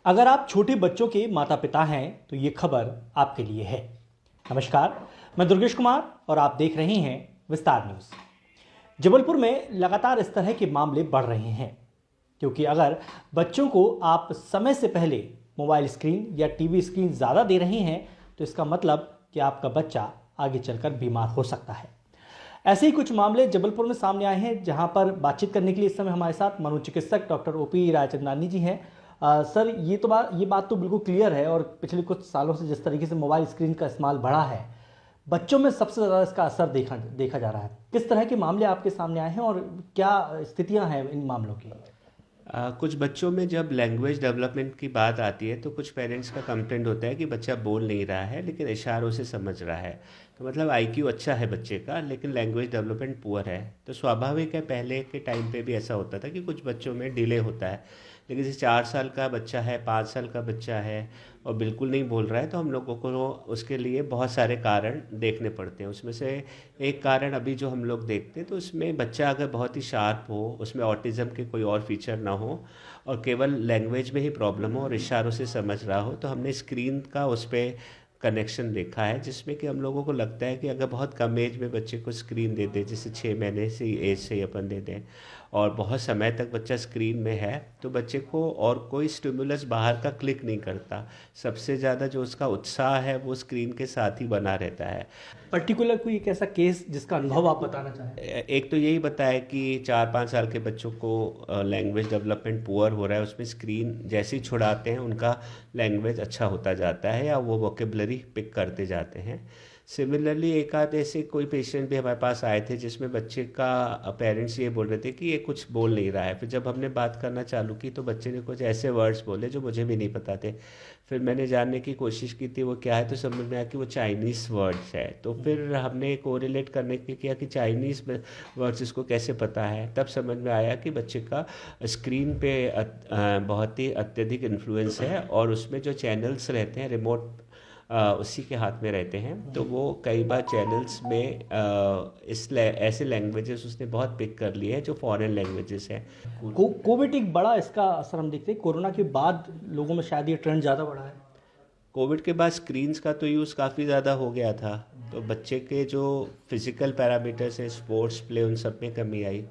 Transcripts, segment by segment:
अगर आप छोटे बच्चों के माता पिता हैं तो ये खबर आपके लिए है। नमस्कार, मैं दुर्गेश कुमार और आप देख रहे हैं विस्तार न्यूज। जबलपुर में लगातार इस तरह के मामले बढ़ रहे हैं क्योंकि अगर बच्चों को आप समय से पहले मोबाइल स्क्रीन या टीवी स्क्रीन ज़्यादा दे रहे हैं तो इसका मतलब कि आपका बच्चा आगे चलकर बीमार हो सकता है। ऐसे ही कुछ मामले जबलपुर में सामने आए हैं, जहां पर बातचीत करने के लिए इस समय हमारे साथ मनोचिकित्सक डॉक्टर ओपी रायचंदानी जी हैं। सर, ये बात तो बिल्कुल क्लियर है और पिछले कुछ सालों से जिस तरीके से मोबाइल स्क्रीन का इस्तेमाल बढ़ा है, बच्चों में सबसे ज़्यादा इसका असर देखा जा रहा है। किस तरह के मामले आपके सामने आए हैं और क्या स्थितियां हैं इन मामलों की? कुछ बच्चों में जब लैंग्वेज डेवलपमेंट की बात आती है तो कुछ पेरेंट्स का कंप्लेंट होता है कि बच्चा बोल नहीं रहा है लेकिन इशारों से समझ रहा है। तो मतलब आईक्यू अच्छा है बच्चे का लेकिन लैंग्वेज डेवलपमेंट पुअर है। तो स्वाभाविक है, पहले के टाइम पे भी ऐसा होता था कि कुछ बच्चों में डिले होता है। लेकिन जैसे 4 साल का बच्चा है, 5 साल का बच्चा है और बिल्कुल नहीं बोल रहा है, तो हम लोगों को उसके लिए बहुत सारे कारण देखने पड़ते हैं। उसमें से एक कारण अभी जो हम लोग देखते हैं, तो उसमें बच्चा अगर बहुत ही शार्प हो, उसमें ऑटिज़म के कोई और फीचर ना हो और केवल लैंग्वेज में ही प्रॉब्लम हो और इशारों से समझ रहा हो, तो हमने स्क्रीन का उस पर कनेक्शन देखा है, जिसमें कि हम लोगों को लगता है कि अगर बहुत कम एज में बच्चे को स्क्रीन दे दें, जैसे 6 महीने से एज से ही अपन दे दें और बहुत समय तक बच्चा स्क्रीन में है, तो बच्चे को और कोई स्टिमुलस बाहर का क्लिक नहीं करता। सबसे ज़्यादा जो उसका उत्साह है वो स्क्रीन के साथ ही बना रहता है। पर्टिकुलर कोई एक ऐसा केस जिसका अनुभव आप बताना चाहें? एक तो यही बताया कि 4-5 साल के बच्चों को लैंग्वेज डेवलपमेंट पुअर हो रहा है, उसमें स्क्रीन जैसे ही छुड़ाते हैं उनका लैंग्वेज अच्छा होता जाता है या वो वोकेबलरी पिक करते जाते हैं। सिमिलरली एक आध ऐसे कोई पेशेंट भी हमारे पास आए थे जिसमें बच्चे का पेरेंट्स ये बोल रहे थे कि ये कुछ बोल नहीं रहा है। फिर जब हमने बात करना चालू की तो बच्चे ने कुछ ऐसे वर्ड्स बोले जो मुझे भी नहीं पता थे। फिर मैंने जानने की कोशिश की थी वो क्या है, तो समझ में आया कि वो चाइनीज़ वर्ड्स है। तो फिर हमने कोरिलेट करने की किया कि चाइनीज़ वर्ड्स इसको कैसे पता है। तब समझ में आया कि बच्चे का स्क्रीन पे बहुत ही अत्यधिक इन्फ्लुएंस है और उसमें जो चैनल्स रहते हैं रिमोट उसी के हाथ में रहते हैं। तो वो कई बार चैनल्स में ऐसे लैंग्वेजेस उसने बहुत पिक कर लिए हैं जो फॉरेन लैंग्वेजेस हैं। कोविड एक बड़ा इसका असर हम देखते हैं। कोरोना के बाद लोगों में शायद ये ट्रेंड ज़्यादा बढ़ा है। कोविड के बाद स्क्रीन्स का तो यूज़ काफ़ी ज़्यादा हो गया था, तो बच्चे के जो फिज़िकल पैरामीटर्स हैं, स्पोर्ट्स प्ले, उन सब में कमी आई।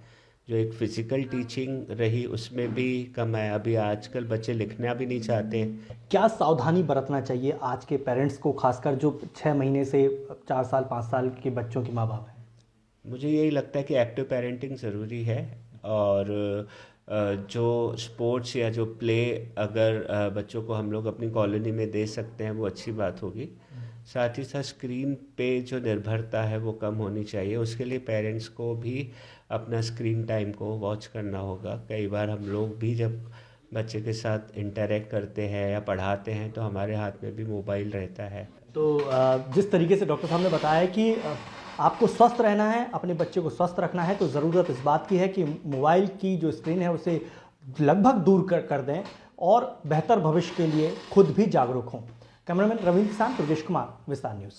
जो एक फ़िज़िकल टीचिंग रही उसमें भी कम है। अभी आजकल बच्चे लिखना भी नहीं चाहते। क्या सावधानी बरतना चाहिए आज के पेरेंट्स को, खासकर जो 6 महीने से 4 साल 5 साल के बच्चों के माँ बाप हैं? मुझे यही लगता है कि एक्टिव पेरेंटिंग ज़रूरी है और जो स्पोर्ट्स या जो प्ले अगर बच्चों को हम लोग अपनी कॉलोनी में दे सकते हैं वो अच्छी बात होगी। साथ ही साथ स्क्रीन पे जो निर्भरता है वो कम होनी चाहिए। उसके लिए पेरेंट्स को भी अपना स्क्रीन टाइम को वॉच करना होगा। कई बार हम लोग भी जब बच्चे के साथ इंटरेक्ट करते हैं या पढ़ाते हैं तो हमारे हाथ में भी मोबाइल रहता है। तो जिस तरीके से डॉक्टर साहब ने बताया कि आपको स्वस्थ रहना है, अपने बच्चे को स्वस्थ रखना है, तो ज़रूरत इस बात की है कि मोबाइल की जो स्क्रीन है उसे लगभग दूर कर दें और बेहतर भविष्य के लिए खुद भी जागरूक हों। कैमरामैन रविंद्र के साथ दुर्गेश कुमार, विस्तार न्यूज़।